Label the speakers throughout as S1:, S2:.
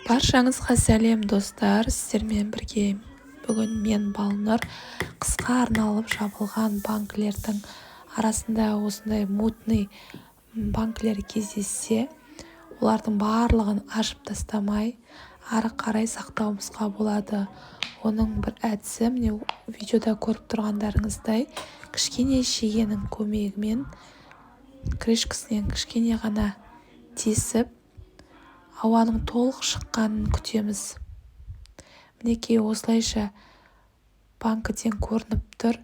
S1: Баршаңызға сәлем достар, сіздермен бірге бүгін мен Балнұр қысқа арналып жабылған банкілердің арасында осындай мутный банкілер кездессе, олардың барлығын ашып тастамай ары қарай сақтауымызға болады. Оның бір әдісі, міне видеода көріп тұрғандарыңыздай, кішкене шегенің көмегімен крышкасынан кішкене ғана тесіп ауаның толық шыққанын күтеміз. Мінекей осылайша банкіден көрініп тұр.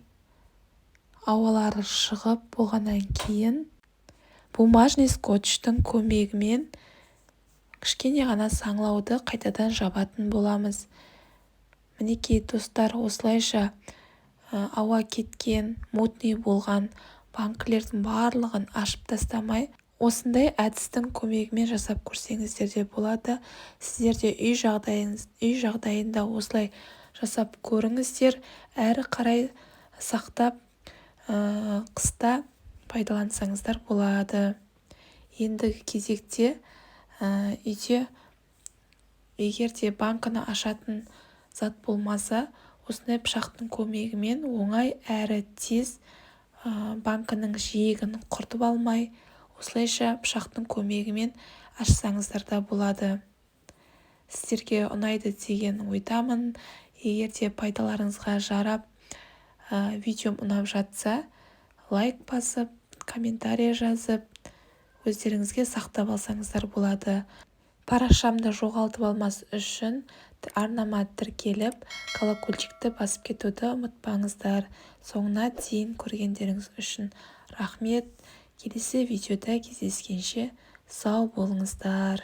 S1: Ауалары шығып болғаннан кейін бумажный скотчтың көмегімен кішкене ғана саңылауды қайтадан жабатын боламыз. Мінекей достар, осылайша ауа кеткен, мутный болған банкілердің барлығын ашып тастамай, осындай әдістің көмегімен жасап көрсеңіздер де болады. Сіздер де үй жағдайында осылай жасап көріңіздер. Әрі қарай сақтап қыста пайдалансаңыздар болады. Ендігі кезекте үйде егер де банкіні ашатын зат болмаса, осындай пышақтың көмегімен оңай әрі тез банкінің жиегін құртып алмай, осылайша пышақтың көмегімен ашсаңыздар да болады. Сіздерге ұнайды деген ойдамын. Егер де пайдаларыңызға жарап, видеом ұнап жатса, лайк басып, комментарий жазып, өздеріңізге сақтап алсаңыздар болады. Парақшамды жоғалтып алмас үшін арнама тіркеліп, колокольчикті басып кетуді ұмытпаңыздар. Соңына дейін көргендеріңіз үшін рахмет. Келесі видеода кездескенше сау болыңыздар.